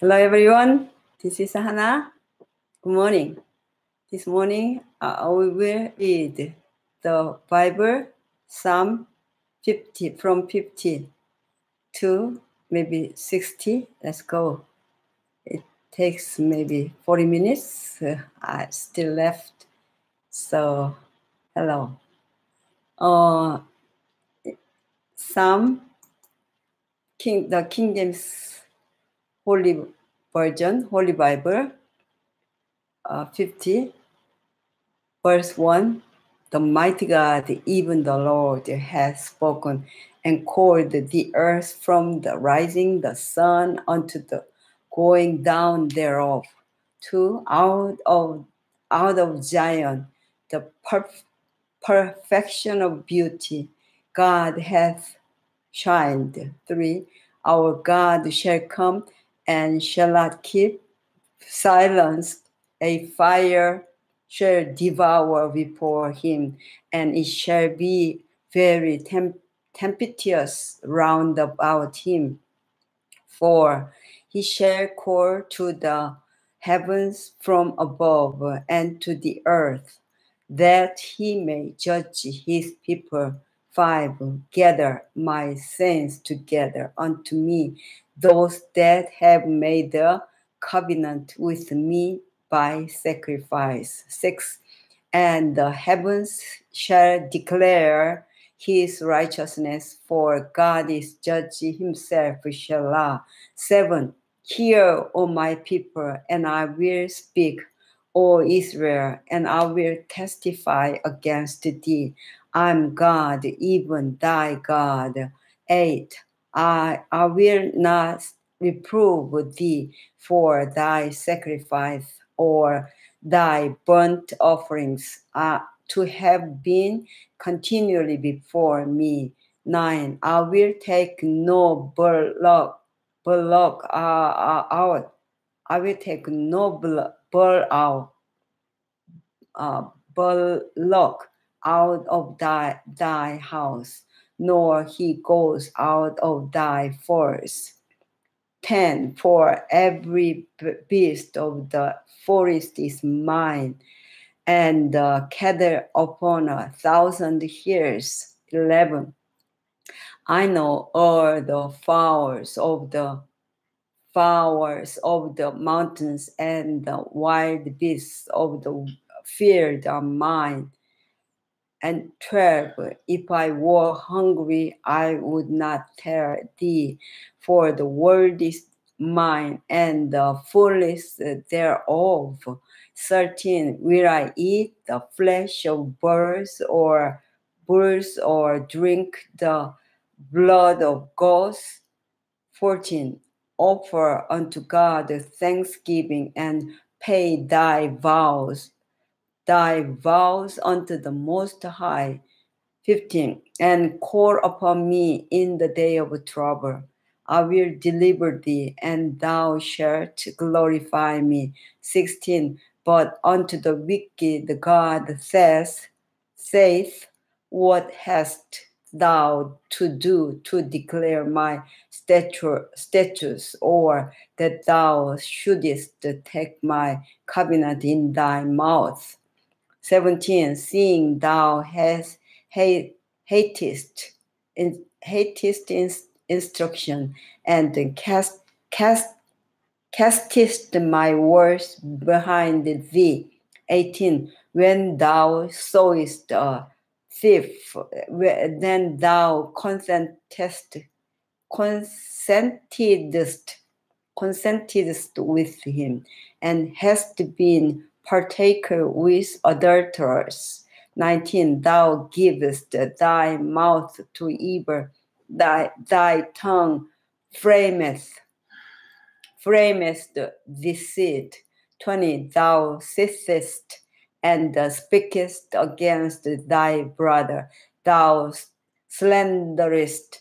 Hello everyone, this is Hana. Good morning. This morning we will read the Bible, Psalm 50, from 50 to maybe 60. Let's go. It takes maybe 40 minutes. I still left. So, hello. Psalm, the King James Holy Version, Holy Bible, 50, verse 1. The mighty God, even the Lord, has spoken and called the earth from the rising the sun unto the going down thereof. 2. Out of Zion, the perfection of beauty, God hath shined. 3. Our God shall come and shall not keep silence. A fire shall devour before him, and it shall be very tempestuous round about him. 4. He shall call to the heavens from above and to the earth, that he may judge his people. 5. Gather my saints together unto me, those that have made the covenant with me by sacrifice. 6. And the heavens shall declare his righteousness, for God is judge himself. Selah. 7. Hear, O my people, and I will speak, O Israel, and I will testify against thee. I am God, even thy God. 8. I will not reprove thee for thy sacrifice or thy burnt offerings to have been continually before me. 9. I will take no bullock out. I will take no bullock out of thy house, nor he goes out of thy forest. 10. For every beast of the forest is mine, and the cattle upon 1,000 hills. 11. I know all the fowls of the mountains, and the wild beasts of the field are mine. And 12. If I were hungry, I would not tell thee, for the world is mine, and the fullness thereof. 13. Will I eat the flesh of birds or bulls, or drink the blood of goats? 14. Offer unto God thanksgiving, and pay thy vows unto the Most High. 15. And call upon me in the day of trouble. I will deliver thee, and thou shalt glorify me. 16. But unto the wicked God saith, what hast thou to do to declare my statutes, or that thou shouldest take my covenant in thy mouth? 17. Seeing thou hatest instruction, and castest my words behind thee. 18. When thou sawest a thief, then thou consentedst with him, and hast been partaker with adulterers. 19. Thou givest thy mouth to evil, thy tongue frameth deceit. 20. Thou sittest and speakest against thy brother. Thou slanderest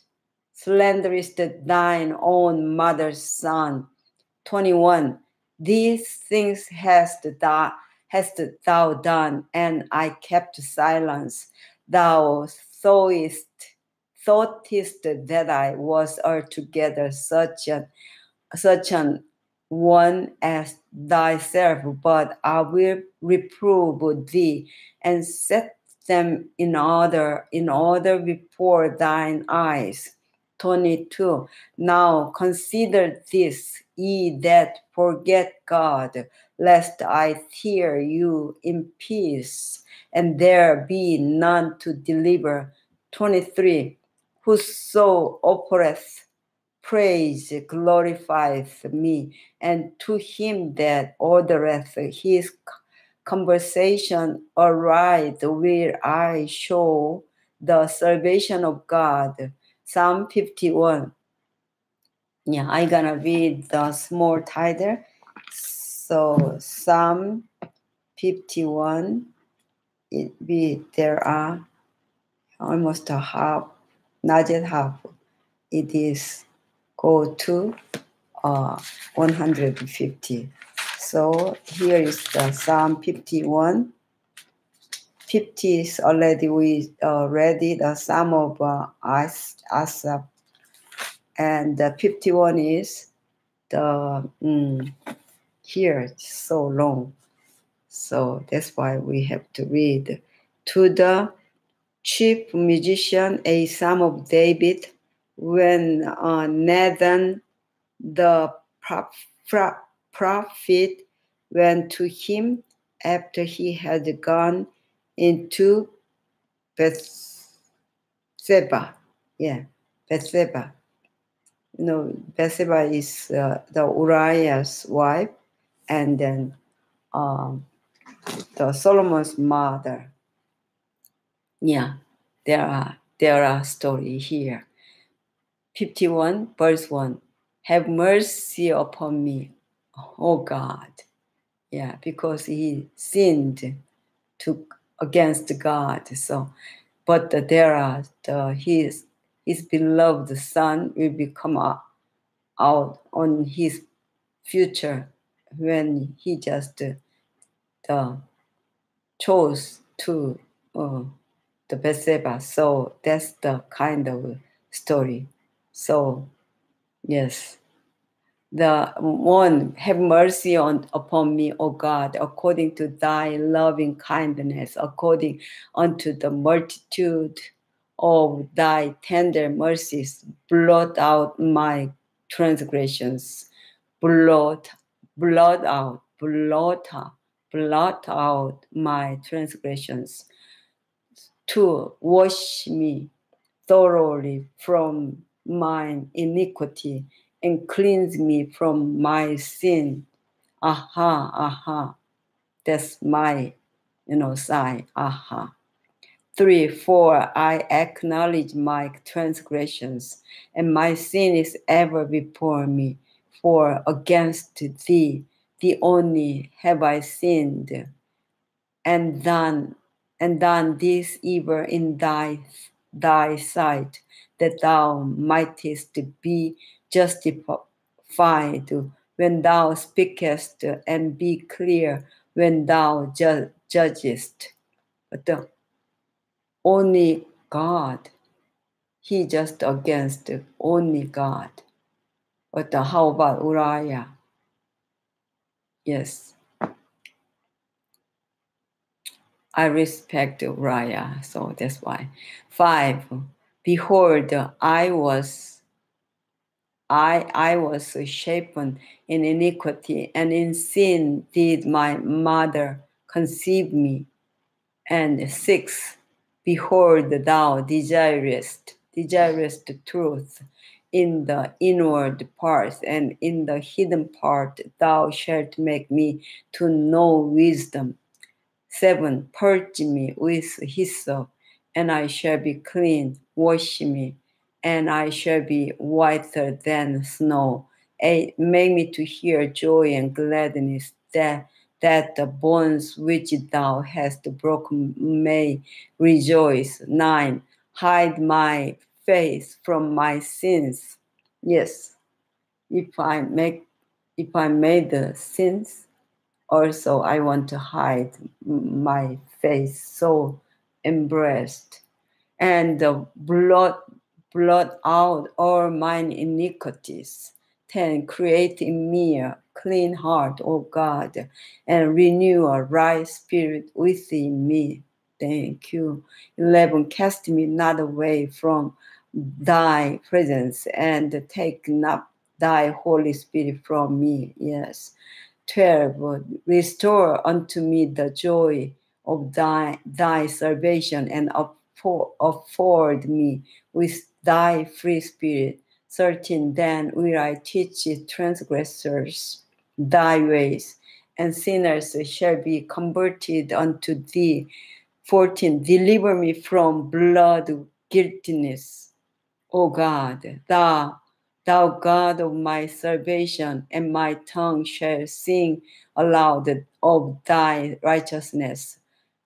thine own mother's son. 21. These things hast thou done, and I kept silence. Thou thoughtest that I was altogether such an one as thyself, but I will reprove thee and set them in order before thine eyes. 22. Now consider this, ye that forget God, lest I tear you in peace, and there be none to deliver. 23. Whoso offereth praise glorifieth me, and to him that ordereth his conversation aright will I show the salvation of God. Psalm 51. Yeah, I'm gonna read the small title. So Psalm 51, there are almost a half, not yet half. It is go to 150. So here is the Psalm 51. 50 is already we ready the Psalm of Asaph, and the 51 is the here it's so long, so that's why we have to read. To the chief musician, a Psalm of David, when Nathan the prophet went to him after he had gone into Bathsheba. Yeah, Bathsheba. You know, Bathsheba is the Uriah's wife, and then the Solomon's mother. Yeah, there are story here. 51 verse 1. Have mercy upon me, O God. Yeah, because he sinned against God. So, but there are his beloved son will become out on his future when he just chose to the Bathsheba. So that's the kind of story. So yes. The one, have mercy upon me, O God, according to thy loving kindness, according unto the multitude of thy tender mercies, blot out my transgressions. Blot out my transgressions. 2. Wash me thoroughly from mine iniquity and cleanse me from my sin. Aha. That's my, sigh. Aha. 3. For I acknowledge my transgressions, and my sin is ever before me. For against thee, the only have I sinned, and done this evil in thy sight, that thou mightest be justified when thou speakest, and be clear when thou judgest. But the only God, he just against only God. But how about Uriah? Yes, I respect Uriah, so that's why. 5. Behold, I was shapen in iniquity, and in sin did my mother conceive me. And 6. Behold, thou desirest truth in the inward parts, and in the hidden part thou shalt make me to know wisdom. 7. Purge me with hyssop, and I shall be clean. Wash me, and I shall be whiter than snow. 8. Make me to hear joy and gladness, that the bones which thou hast broken may rejoice. 9. Hide my face from my sins. Yes, if I made the sins, also I want to hide my face, so embraced, and blot out all mine iniquities. 10. Create in me a clean heart, O God, and renew a right spirit within me. Thank you. 11. Cast me not away from thy presence, and take not thy Holy Spirit from me. Yes. 12. Restore unto me the joy of thy salvation, and afford me with thy free spirit. 13. Then will I teach transgressors thy ways, and sinners shall be converted unto thee. 14. Deliver me from blood guiltiness, O God, thou God of my salvation, and my tongue shall sing aloud of thy righteousness.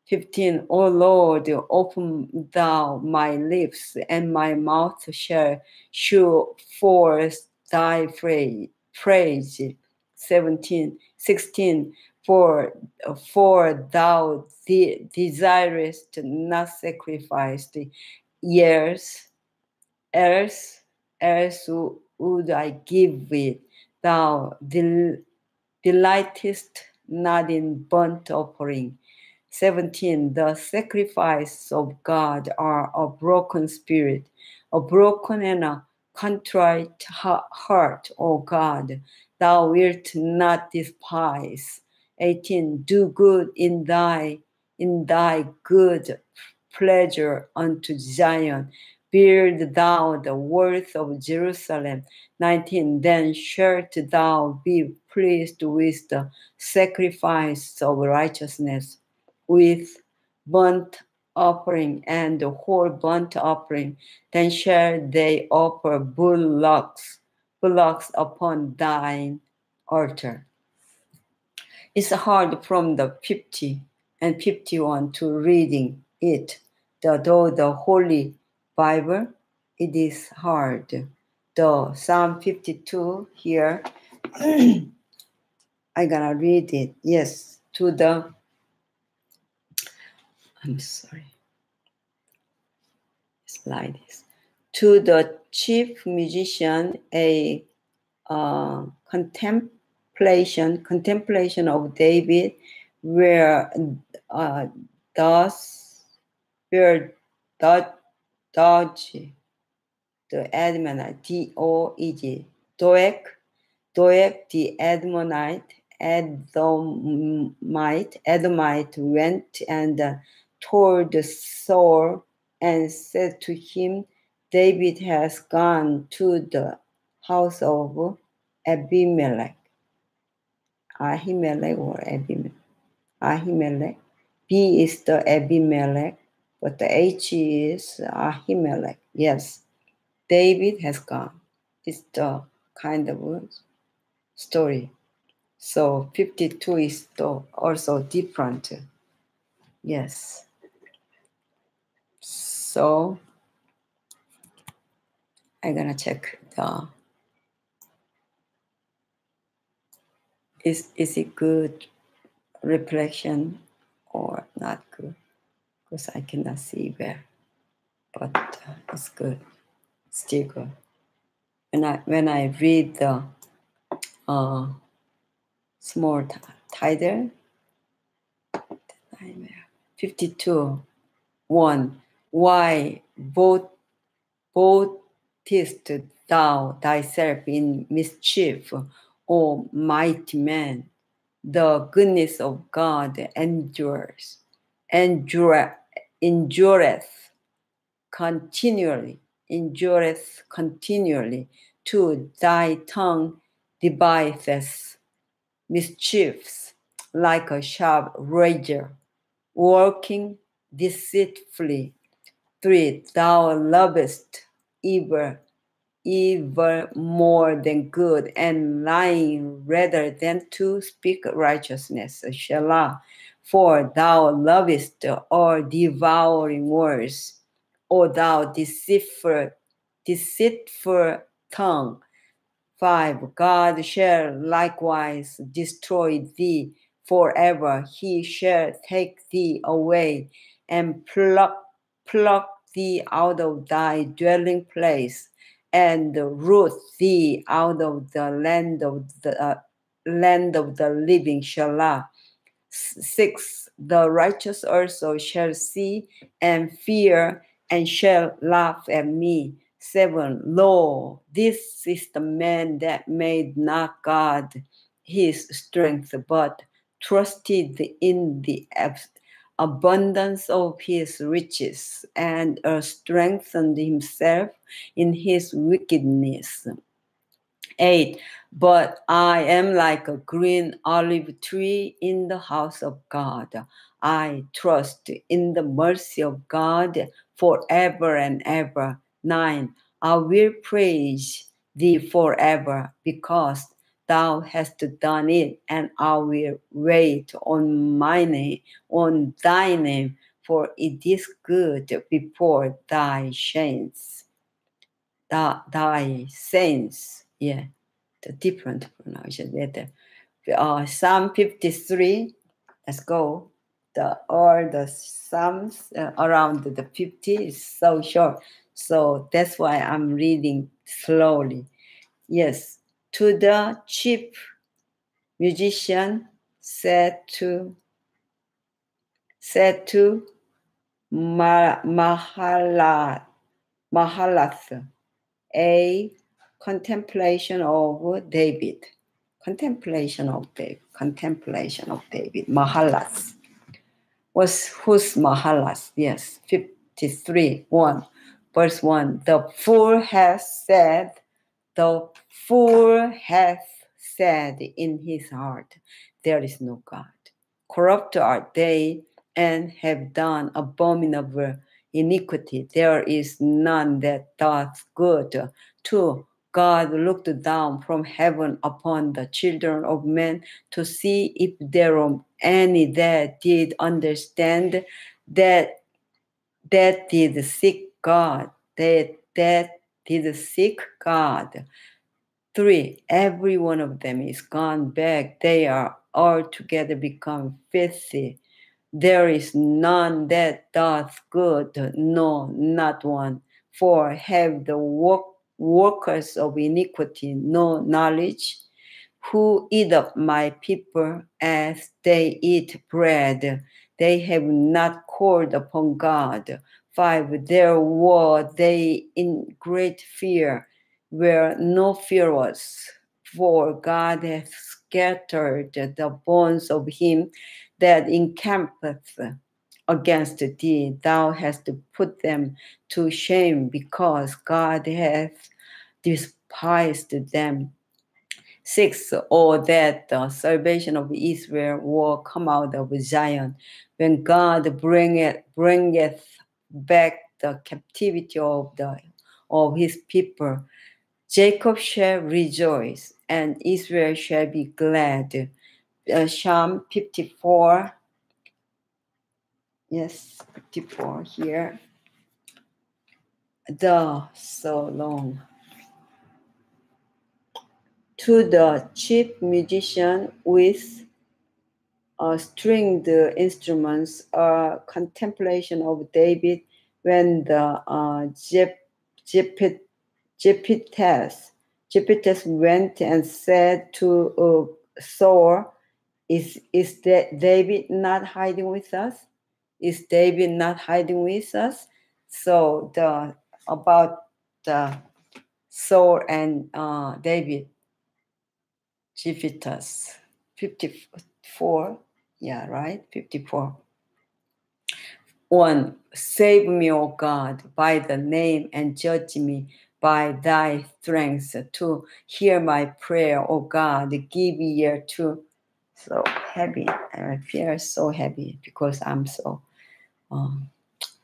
15. O Lord, open thou my lips, and my mouth shall shew forth thy praise. 17. 16. For thou desirest not sacrifice, yes, else would I give it. Thou delightest not in burnt offering. 17. The sacrifice of God are a broken spirit, a broken and a contrite heart, O God, thou wilt not despise. 18. Do good in thy good pleasure unto Zion. Build thou the worth of Jerusalem. 19. Then shalt thou be pleased with the sacrifice of righteousness, with burnt offering and the whole burnt offering. Then shall they offer bullocks upon thine altar. It's hard from the 50 and 51 to reading it. Though the Holy Bible, it is hard. The Psalm 52 here, I'm gonna read it. Yes, I'm sorry. It's like this. To the chief musician, a contemplation of David, where does the Admonite, D-O-E-G, Doeg the Edomite went and told Saul and said to him, David has gone to the house of Ahimelech. Ahimelech or Abimelech? Ahimelech. B is the Abimelech, but the H is Ahimelech. Yes, David has gone. It's the kind of story. So 52 is also different. Yes. So I'm gonna check is it good reflection or not good? Because I cannot see where, but it's good, still good. When I read the small title, 52, 1. Why boastest thou thyself in mischief, O mighty man? The goodness of God endureth continually, to thy tongue deviseth mischiefs like a sharp razor, working deceitfully. 3. Thou lovest evil more than good, and lying rather than to speak righteousness. Selah. 4. Thou lovest all devouring words, O thou deceitful tongue. 5. God shall likewise destroy thee forever. He shall take thee away and pluck thee out of thy dwelling place, and root thee out of the land of the living. Selah. 6. The righteous also shall see and fear and shall laugh at me. 7. Lo, this is the man that made not God his strength, but trusted in the abundance of his riches, and strengthened himself in his wickedness. 8. But I am like a green olive tree in the house of God. I trust in the mercy of God forever and ever. 9. I will praise thee forever, because thou hast done it, and I will wait on thy name, for it is good before thy saints. Thy saints. Yeah, the different pronunciation later. Psalm 53. Let's go. All the Psalms around the 50 is so short. So that's why I'm reading slowly. Yes. To the chief musician said to Mahalath, a contemplation of David. Mahalath. Who's Mahalath? Yes, 53, 1. Verse 1. The fool hath said in his heart, there is no God. Corrupt are they, and have done abominable iniquity. There is none that doth good. 2. God looked down from heaven upon the children of men to see if there were any that did understand, that did seek God. That did seek God. 3. Every one of them is gone back. They are altogether become filthy. There is none that doth good, no, not one. 4. Have the workers of iniquity no knowledge, who eat up my people as they eat bread? They have not called upon God. 5. There were they in great fear, where no fear was. For God hath scattered the bones of him that encampeth against thee. Thou hast put them to shame, because God hath despised them. 6. Or that the salvation of Israel will come out of Zion, when God bringeth back the captivity of his people. Jacob shall rejoice, and Israel shall be glad. Psalm 54. Yes, 54 here. So long. To the chief musician with stringed instruments, contemplation of David, when the Jephthah went and said to Saul, is that David not hiding with us? Is David not hiding with us? So about the Saul and David, Jephthah, 54. Yeah, right? 54. 1. Save me, O God, by the name, and judge me by thy strength. 2. Hear my prayer, O God, give ear to. So heavy. I feel so heavy because I'm so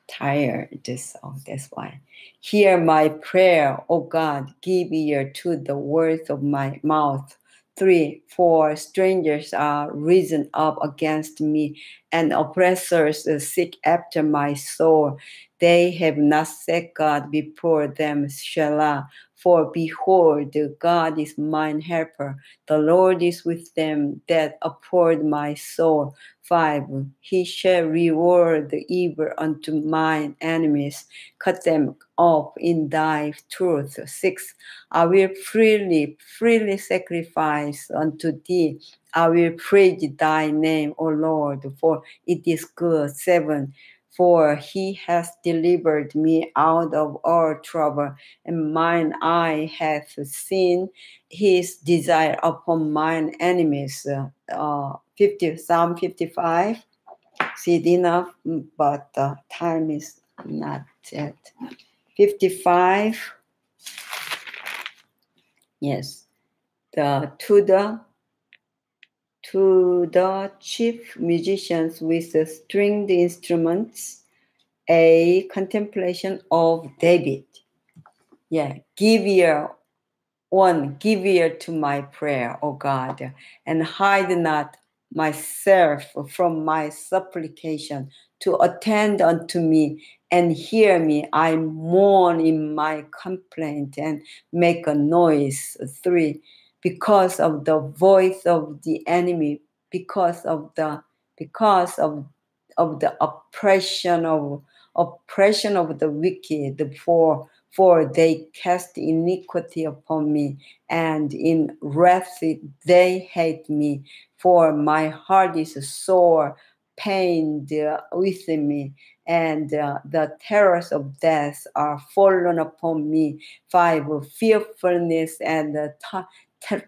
tired. So that's why. Hear my prayer, O God, give ear to the words of my mouth. 3. For strangers are risen up against me, and oppressors seek after my soul. They have not set God before them. Selah. For behold, God is mine helper. The Lord is with them that uphold my soul. 5. He shall reward the evil unto mine enemies. Cut them off in thy truth. 6. I will freely sacrifice unto thee. I will praise thy name, O Lord, for it is good. 7. For he has delivered me out of all trouble, and mine eye hath seen his desire upon mine enemies. 50, Psalm 55. See it enough, but time is not yet. 55. Yes. To the chief musicians with the stringed instruments, a contemplation of David. Yeah, give ear to my prayer, O God, and hide not myself from my supplication, to attend unto me and hear me. I mourn in my complaint and make a noise. 3. Because of the voice of the enemy, because of the oppression of the wicked, for they cast iniquity upon me, and in wrath they hate me. For my heart is sore pained within me, and the terrors of death are fallen upon me. 5. Fearfulness and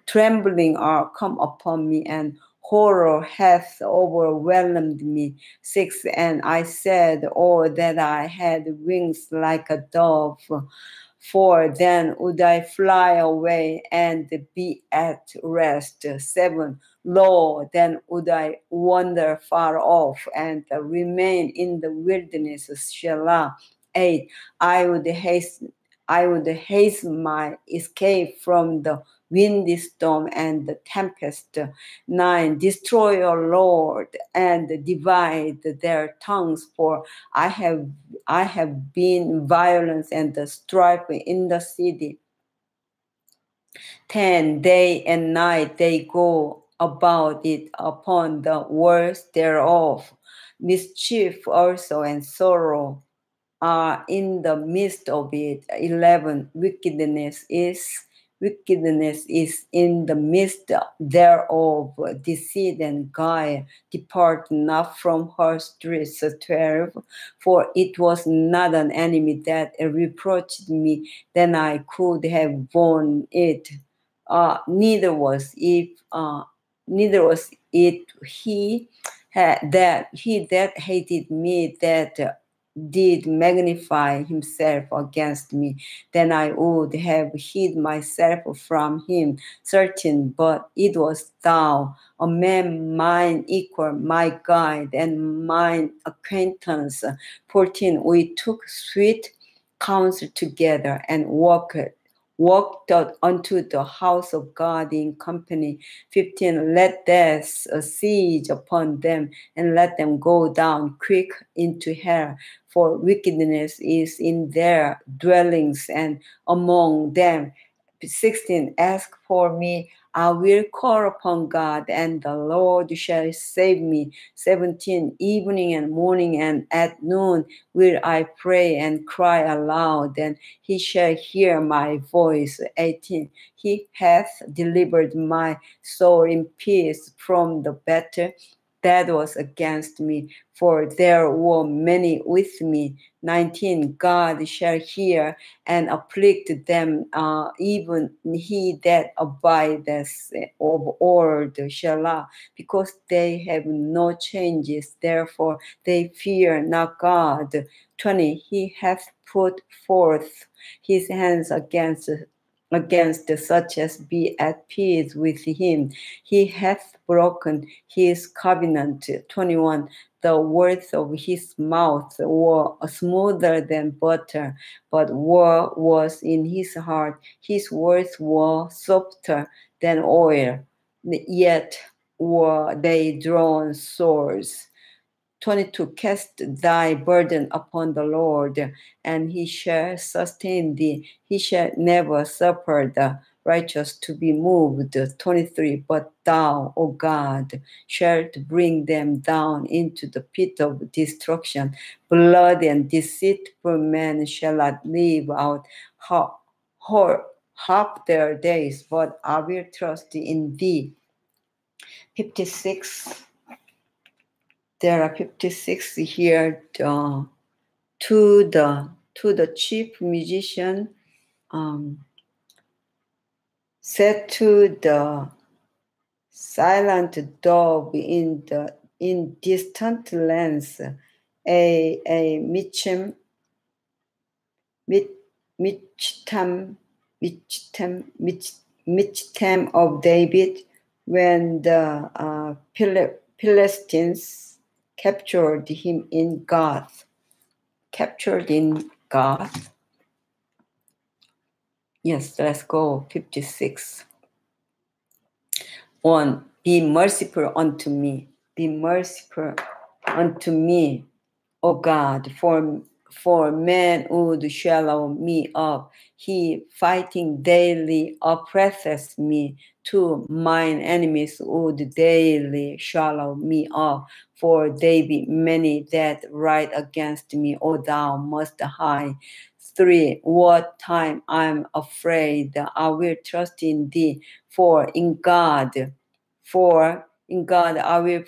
trembling are come upon me, and horror hath overwhelmed me. 6. And I said, oh, that I had wings like a dove, for then would I fly away and be at rest. 7. Lo, then would I wander far off and remain in the wilderness. Selah. 8. I would hasten my escape from the windy storm and the tempest. 9. Destroy, O Lord, and divide their tongues, for I have been violence and the strife in the city. 10. Day and night they go about it upon the walls thereof. Mischief also and sorrow are in the midst of it. 11. Wickedness is in the midst thereof. Deceit and guile depart not from her streets. 12. For it was not an enemy that reproached me, then I could have borne it. Neither was it he that hated me that did magnify himself against me. Then I would have hid myself from him. 13. But it was thou, a man mine equal, my guide, and mine acquaintance. 14. We took sweet counsel together and walked out unto the house of God in company. 15. Let death siege upon them, and let them go down quick into hell. For wickedness is in their dwellings and among them. 16. Ask for me, I will call upon God, and the Lord shall save me. 17. Evening and morning and at noon will I pray and cry aloud, and he shall hear my voice. 18. He hath delivered my soul in peace from the battle that was against me, for there were many with me. 19. God shall hear and afflict them, even he that abideth of old. Selah. Because they have no changes, therefore they fear not God. 20. He hath put forth his hands against such as be at peace with him. He hath broken his covenant. 21. The words of his mouth were smoother than butter, but war was in his heart. His words were softer than oil, yet were they drawn swords. 22. Cast thy burden upon the Lord, and he shall sustain thee. He shall never suffer the righteous to be moved. 23. But thou, O God, shalt bring them down into the pit of destruction. Blood and deceitful men shall not live out half their days, but I will trust in thee. 56. There are 56 here to the chief musician, said to the silent dove in distant lands, a Michtam of David, when the Philistines captured him in Gath. Captured in Gath. Yes, let's go. 56. 1. Be merciful unto me. Be merciful unto me, O God, for man would swallow me up. He fighting daily oppresses me. 2. Mine enemies would daily swallow me up. For they be many that write against me, O thou most high. 3. What time I'm afraid, I will trust in thee. For in God I will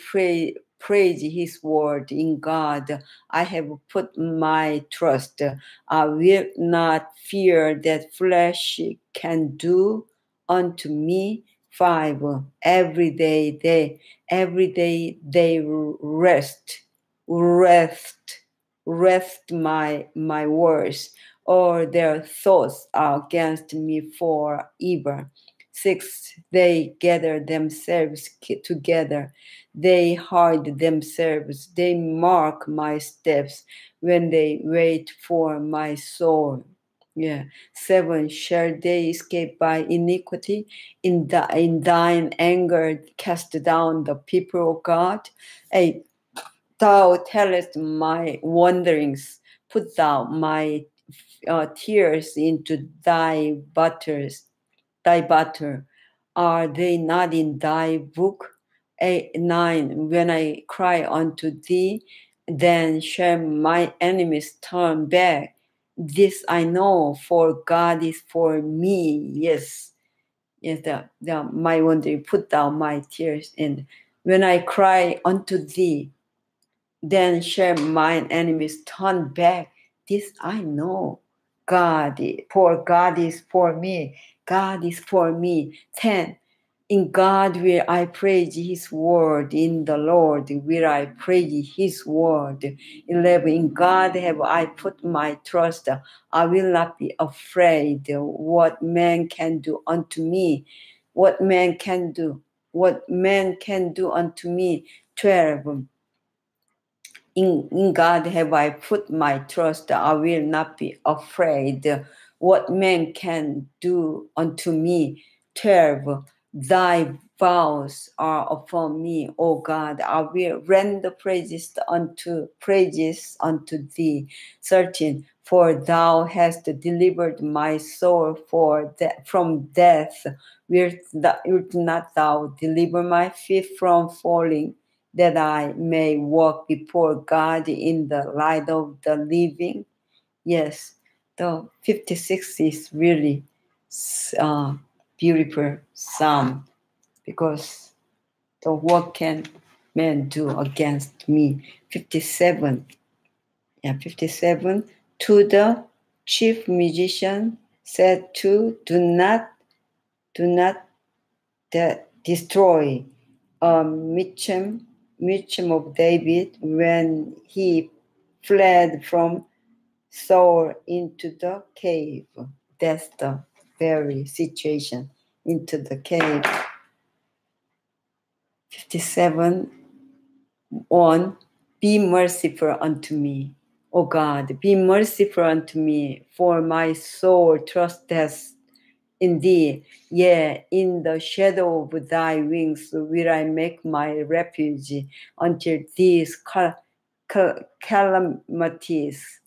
praise his word. In God I have put my trust. I will not fear that flesh can do unto me. 5. Every day they rest my words, or their thoughts are against me for evil. 6. They gather themselves together. They hide themselves. They mark my steps when they wait for my soul. 7. Shall they escape by iniquity? In thine anger cast down the people of God. 8. Thou tellest my wanderings. Put thou my tears into thy butter. Are they not in thy book? 9. When I cry unto thee, then shall my enemies turn back. This I know, for God is for me. Yes, my wandering, put down my tears. And when I cry unto thee, then shall mine enemies turn back. This I know. God is for me. God is for me. 10. In God will I praise his word. In the Lord will I praise his word. 11. In God have I put my trust. I will not be afraid what man can do unto me. What man can do unto me. 12. In God have I put my trust. I will not be afraid what man can do unto me. 12. Thy vows are upon me, O God. I will render praises unto thee. 13. For thou hast delivered my soul from death. Wilt not thou deliver my feet from falling, that I may walk before God in the light of the living? Yes, the 56 is really beautiful psalm, because the what can man do against me? 57. 57. To the chief musician said to do not destroy Mitcham of David when he fled from Saul into the cave. That's the very situation, into the cave. 57. 1. Be merciful unto me, O God, be merciful unto me, for my soul trusteth in thee. Yea, in the shadow of thy wings will I make my refuge until these calamities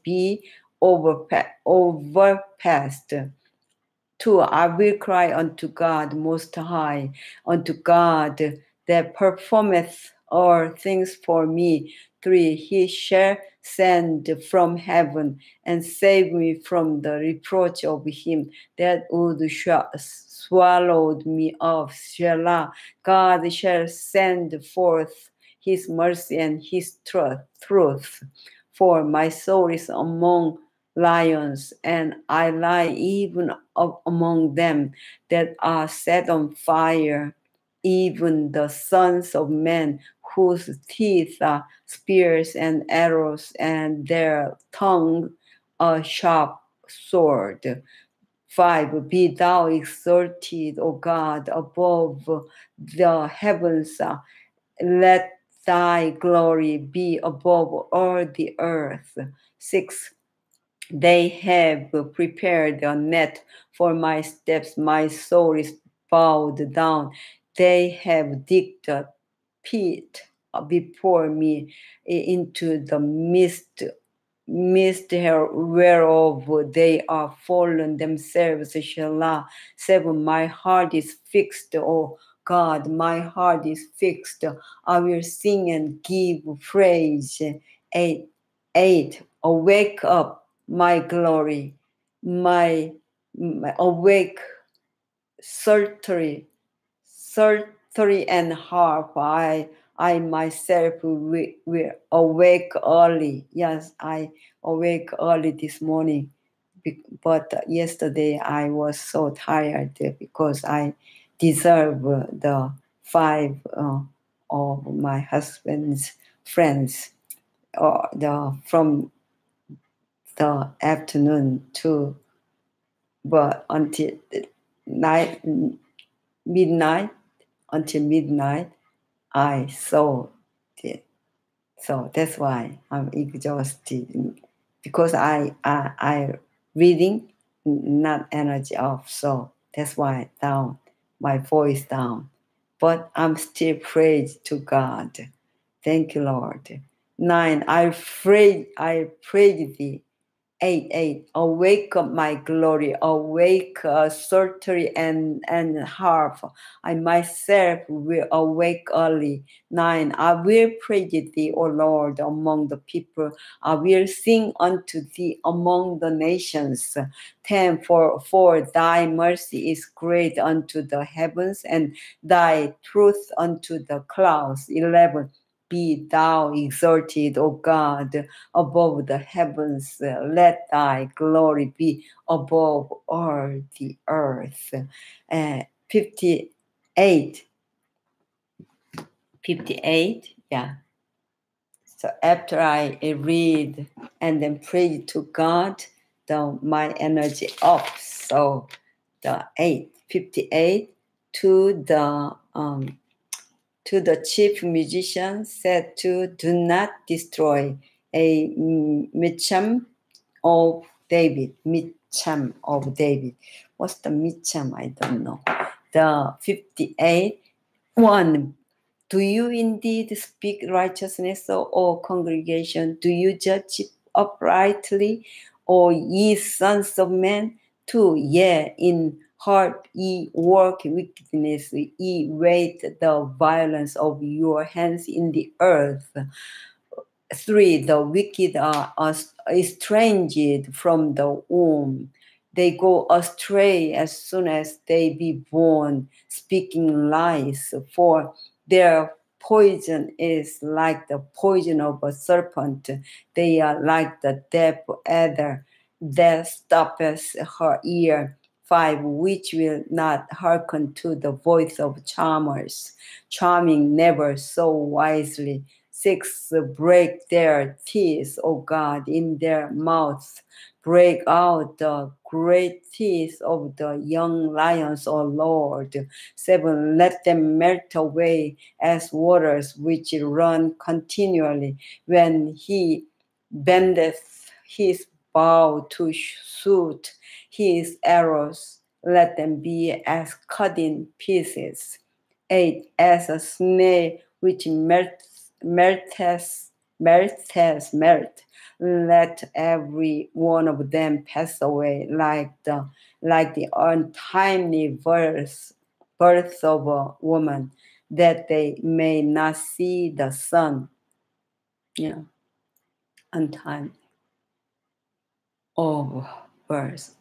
be overpassed. 2. I will cry unto God most high, unto God that performeth all things for me. 3. He shall send from heaven and save me from the reproach of him that would swallowed me up. Selah. God shall send forth his mercy and his truth. For my soul is among lions, and I lie even among them that are set on fire, even the sons of men, whose teeth are spears and arrows, and their tongue a sharp sword. 5. Be thou exalted, O God, above the heavens. Let thy glory be above all the earth. 6. They have prepared a net for my steps. My soul is bowed down. They have digged a pit before me into the mist whereof they are fallen themselves. Selah. 7. My heart is fixed, O God, my heart is fixed. I will sing and give praise. 8. Awake up, my glory, my awake, psaltery and harp. I myself will awake early. Yes, I awake early this morning. But yesterday I was so tired because I deserve the 5 of my husband's friends from the afternoon to but until midnight I saw it. So that's why I'm exhausted, because I reading, not energy off. So that's why down, my voice down. But I'm still praise to God. Thank you, Lord. 9. I praise thee. 8. Awake up, my glory, awake, psaltery and harp. I myself will awake early. 9. I will praise thee, O Lord, among the people. I will sing unto thee among the nations. 10. For thy mercy is great unto the heavens, and thy truth unto the clouds. 11. Be thou exalted, O God, above the heavens. Let thy glory be above all the earth. 58. Yeah. So after I read and then pray to God, my energy up. So the 58 to the chief musician said to do not destroy a micham of David. Micham of David. What's the micham? I don't know. The 58. 1. Do you indeed speak righteousness, O congregation? Do you judge uprightly, O ye sons of men? 2. Yea, in heart ye work wickedness, ye wait the violence of your hands in the earth. 3. The wicked are estranged from the womb. They go astray as soon as they be born, speaking lies. For their poison is like the poison of a serpent. They are like the deaf adder that stoppeth her ear. 5. Which will not hearken to the voice of charmers, charming never so wisely. 6. Break their teeth, O God, in their mouths. Break out the great teeth of the young lions, O Lord. 7. Let them melt away as waters which run continually. When he bendeth his bow to shoot his arrows, let them be as cut in pieces. 8. As a snail which melteth, let every one of them pass away like the untimely birth of a woman, that they may not see the sun. Untimely of birth,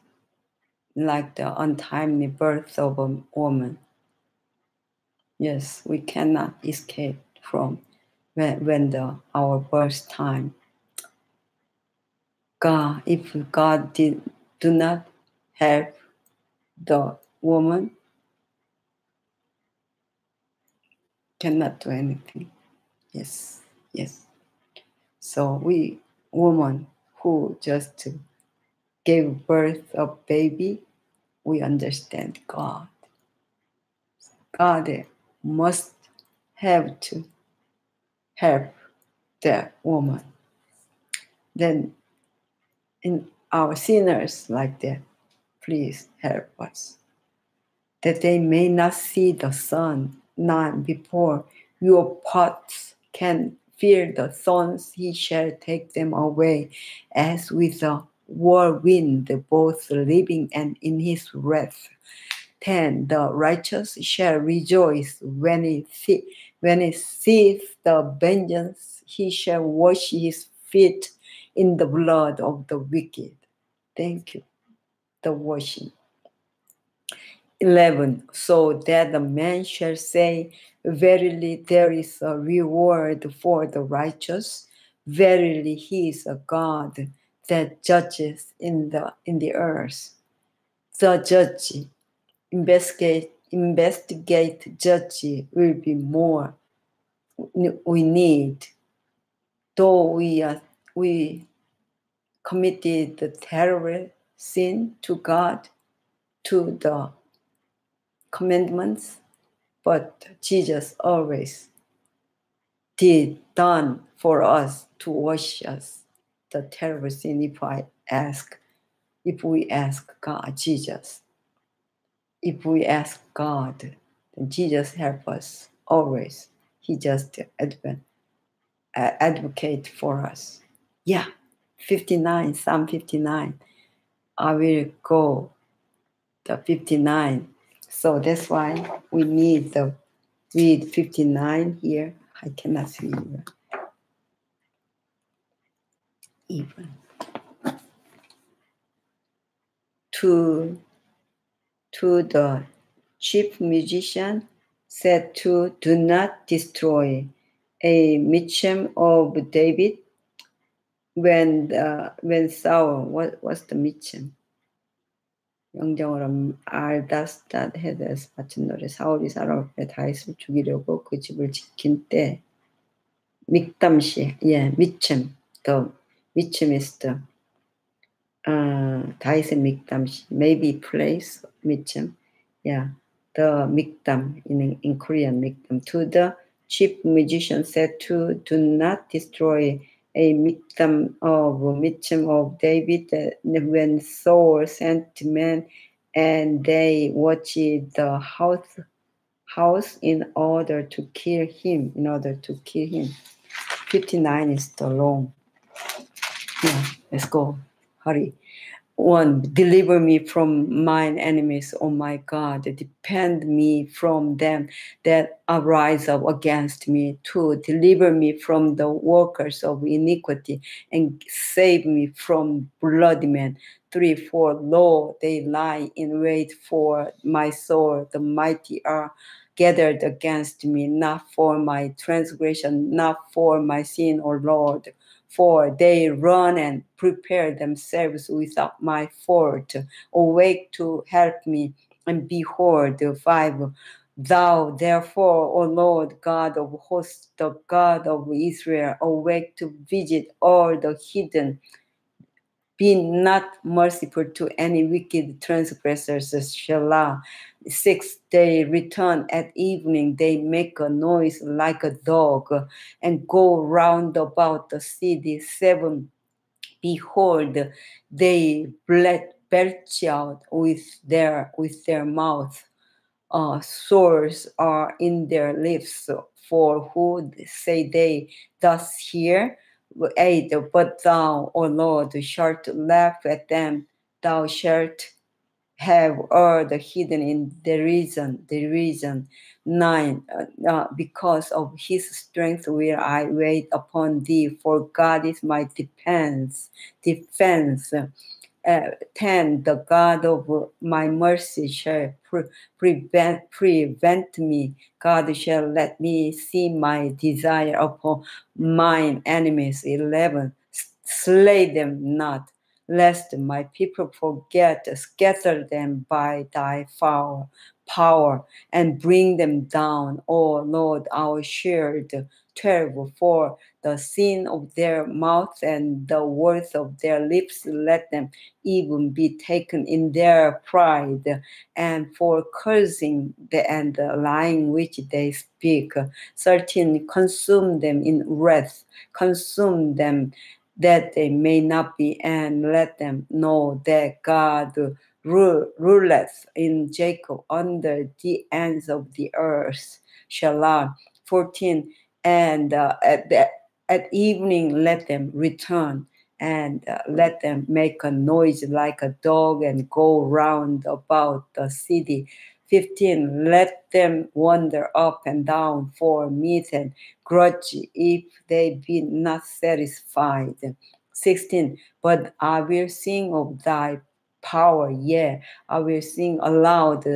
like the untimely birth of a woman. Yes, we cannot escape from when our birth time. God, if God do not help the woman, cannot do anything. Yes. So we woman who just gave birth of baby, we understand God. God must have to help the woman. Then in our sinners like that, please help us, that they may not see the sun, not before your pots can feel the thorns, he shall take them away, as with a whirlwind, both living and in his wrath. 10. The righteous shall rejoice when he seeth the vengeance. He shall wash his feet in the blood of the wicked. Thank you. The washing. 11. So that the man shall say, verily there is a reward for the righteous. Verily he is a God that judges in the earth. The judge, investigate judge will be more we need. Though we committed the terrible sin to God, to the commandments, but Jesus always done for us to wash us the terrible sin. If we ask God, Jesus, if we ask God, then Jesus help us always. He just advocate for us. Yeah, 59, Psalm 59. I will go the 59. So that's why we need the read 59 here. I cannot see even. To the chief musician said to do not destroy a Mitcham of David when Saul, what's the Mitcham? 영정으로 알다스닷 헤데스 바친 노래. 사울이 사람 앞에 다윗을 죽이려고 그 집을 지킨 때 믹담시, 미침, the 미침 is the 다윗의 믹담시, maybe place 미침, the mikdam in Korean mikdam. To the chief musician said to do not destroy a mikdam of Mitcham of David when Saul sent men and they watched the house in order to kill him. 59 is the long. Let's go. Hurry. 1. Deliver me from mine enemies, O my God. Defend me from them that arise up against me. 2. Deliver me from the workers of iniquity and save me from bloody men. 3. For lo, they lie in wait for my soul. The mighty are gathered against me, not for my transgression, not for my sin, O Lord. For they run and prepare themselves without my fault. Awake to help me, and behold, 5. Thou therefore, O Lord God of hosts, the God of Israel, awake to visit all the hidden. Be not merciful to any wicked transgressors. Selah. 6. They return at evening. They make a noise like a dog and go round about the city. 7. Behold, they belch out with their mouth. swords are in their lips, for who say they thus hear? 8. But thou, O Lord, shalt laugh at them, thou shalt have all the hidden in derision. 9. Because of his strength will I wait upon thee, for God is my defense. 10. The God of my mercy shall prevent me. God shall let me see my desire upon mine enemies. 11. Slay them not, lest my people forget. Scatter them by thy power, and bring them down, O Lord, our shield. 12. For the sin of their mouth and the words of their lips, let them even be taken in their pride, and for cursing and the lying which they speak. 13. Consume them in wrath, consume them that they may not be, and let them know that God ruleth in Jacob under the ends of the earth. Selah. 14. And at evening let them return, and let them make a noise like a dog and go round about the city. 15. Let them wander up and down for meat and grudge if they be not satisfied. 16. But I will sing of thy power, yea, I will sing aloud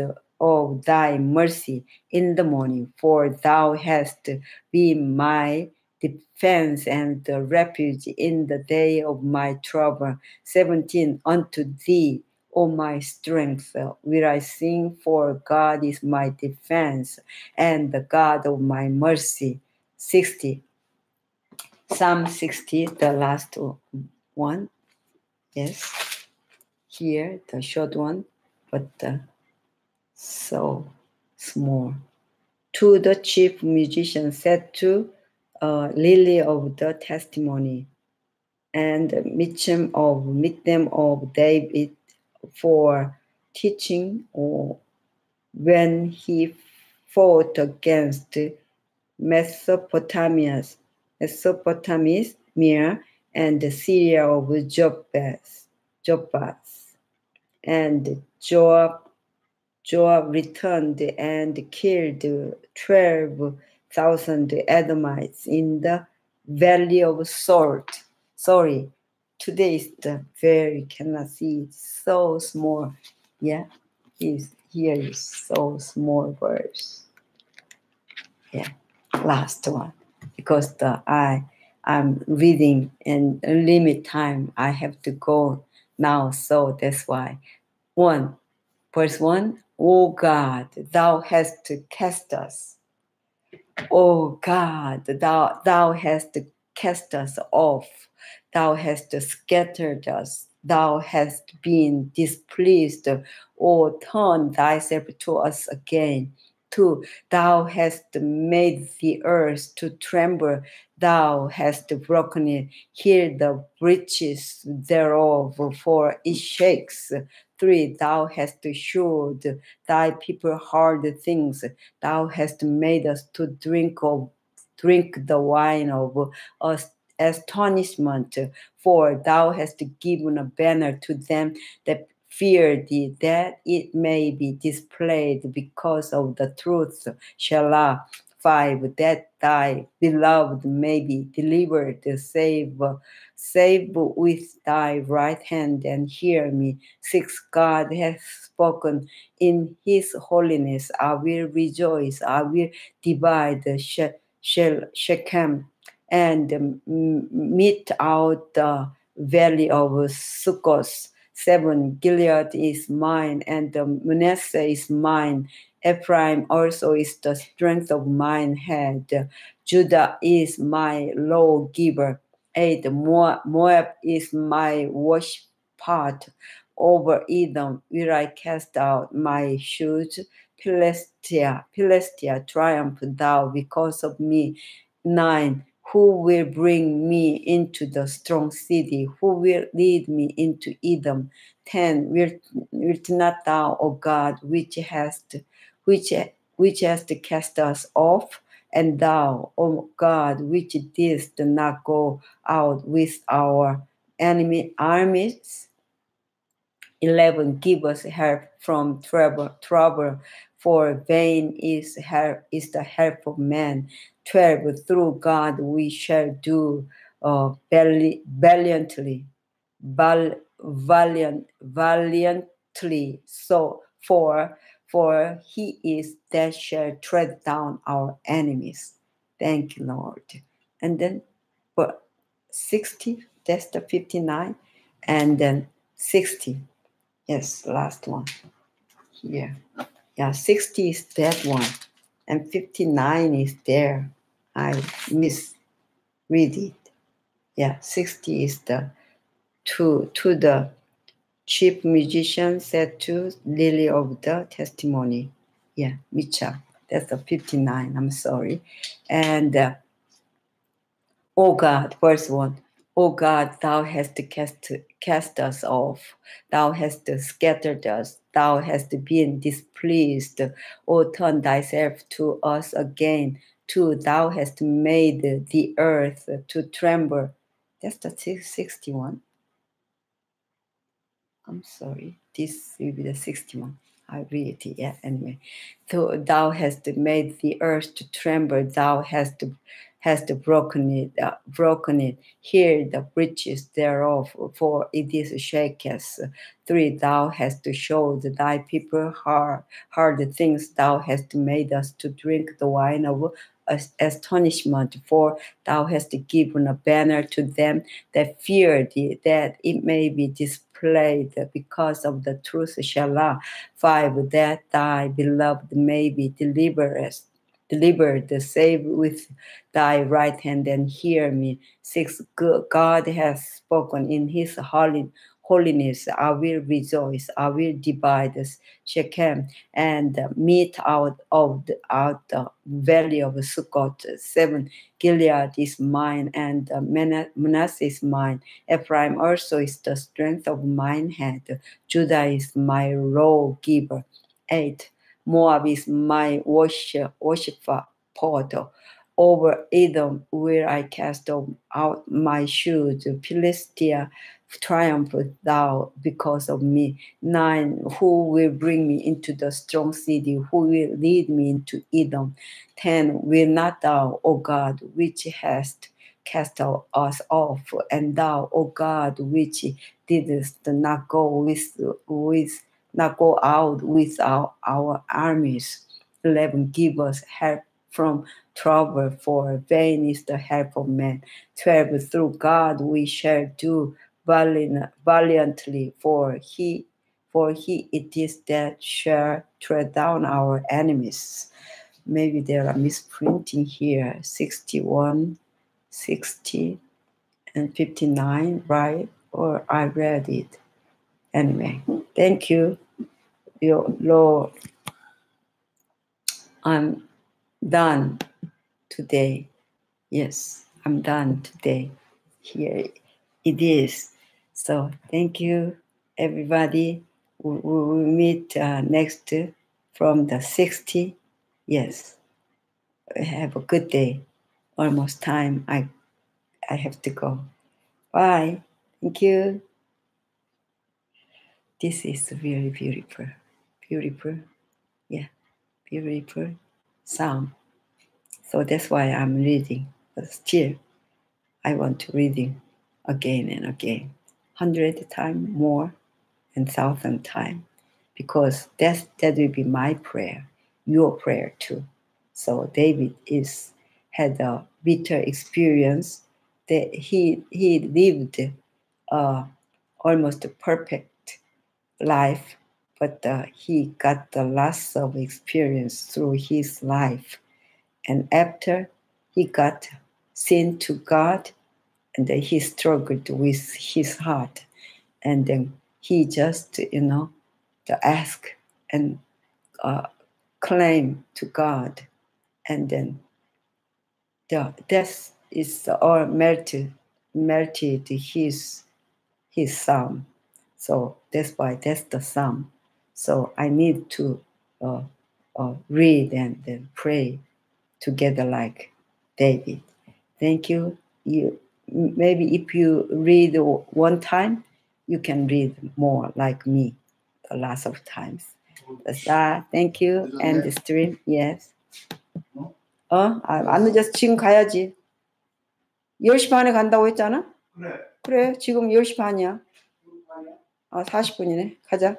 of thy mercy in the morning, for thou hast been my defense and the refuge in the day of my trouble. 17. Unto thee, O my strength, will I sing, for God is my defense and the God of my mercy. 60. Psalm 60, the last one. Yes. Here, the short one, but so small. To the chief musician said to Lily of the testimony, and Mitcham of David for teaching, or when he fought against Mesopotamia, and the Syria of Jobaz. And Joab returned and killed 12,000 Edomites in the valley of Salt. Sorry, today is the very, cannot see it, so small. Yeah, here is so small verse. Yeah, last one, because I'm reading and limit time. I have to go now, so that's why. 1. Verse 1, O God, thou hast cast us. O God, thou hast cast us off. Thou hast scattered us. Thou hast been displeased. O turn thyself to us again. 2. Thou hast made the earth to tremble. Thou hast broken it. Hear the breaches thereof, for it shakes. 3. Thou hast shewed thy people hard things. Thou hast made us to drink the wine of astonishment. 4. Thou hast given a banner to them that fear thee, that it may be displayed because of the truth. Selah. 5. That thy beloved may be delivered. Save with thy right hand and hear me. 6. God hath spoken in his holiness. I will rejoice. I will divide Shechem and mete out the valley of Sukkos. 7. Gilead is mine, and Manasseh is mine. Ephraim also is the strength of mine head. Judah is my lawgiver. 8. Moab is my wash pot. Over Edom will I cast out my shoes. Philistia, triumph thou because of me. 9. Who will bring me into the strong city? Who will lead me into Edom? 10. Wilt not thou, O God, which hast which hast cast us off, and thou, O God, which didst not go out with our enemy armies. 11. Give us help from trouble, for vain is the help of man. 12. Through God we shall do valiantly, valiantly. So for he is that shall tread down our enemies. Thank you, Lord. And then for 60, that's the 59, and then 60. Yes, last one here. Yeah, 60 is that one, and 59 is there. I misread it. Yeah, 60 is the to the chief musician said to Lily of the testimony. Yeah, Micha. That's the 59. I'm sorry. And O God, verse 1. O God, thou hast cast us off. Thou hast scattered us. Thou hast been displeased. O turn thyself to us again. 2. Thou hast made the earth to tremble. That's the 61. I'm sorry. This will be the 61. I read it. Yeah, anyway. So thou hast made the earth to tremble. Thou hast broken it. Hear the breaches thereof, for it is shaketh. 3. Thou hast showed thy people hard things. Thou hast made us to drink the wine of astonishment. 4. Thou hast given a banner to them that fear thee, that it may be displayed because of the truth. Selah. 5. That thy beloved may be delivered, save with thy right hand, and hear me. 6. God has spoken in his holiness. I will rejoice. I will divide Shechem and meet out the valley of Sukkot. 7. Gilead is mine, and Manasseh is mine. Ephraim also is the strength of mine hand. Judah is my lawgiver. 8. Moab is my worshiper pot. Over Edom will I cast out my shoes. Philistia, triumph thou because of me. 9. Who will bring me into the strong city? Who will lead me into Edom? 10. Will not thou, O God, which hast cast us off, and thou, O God, which didst not go not go out with our armies. 11. Give us help from trouble, for vain is the help of man. 12. Through God we shall do valiantly, for he it is that shall tread down our enemies. Maybe there are misprinting here. 61, 60, and 59, right? Or I read it. Anyway, thank you, your Lord. I'm done today. Yes, I'm done today. Here it is. So thank you, everybody. We will meet next from the 60. Yes, have a good day. Almost time. I have to go. Bye. Thank you. This is very beautiful. Beautiful. Yeah, beautiful sound. So that's why I'm reading. But still, I want to reading again and again, 100 times more and 1,000 times, because that will be my prayer, your prayer too. So David had a bitter experience that he lived almost a perfect life, but he got the loss of experience through his life. And after he got sin to God, and then he struggled with his heart, and then he just to ask and claim to God, and then the death is all melted his psalm. So that's why that's the psalm. So I need to read and pray together like David. Thank you. Maybe if you read one time, you can read more like me a lot of times. That's that. Thank you. And the stream, yes. 안 늦었어. 지금 가야지. 10시 반에 간다고 했잖아? 그래. 지금 10시 반이야. 40분이네. 가자.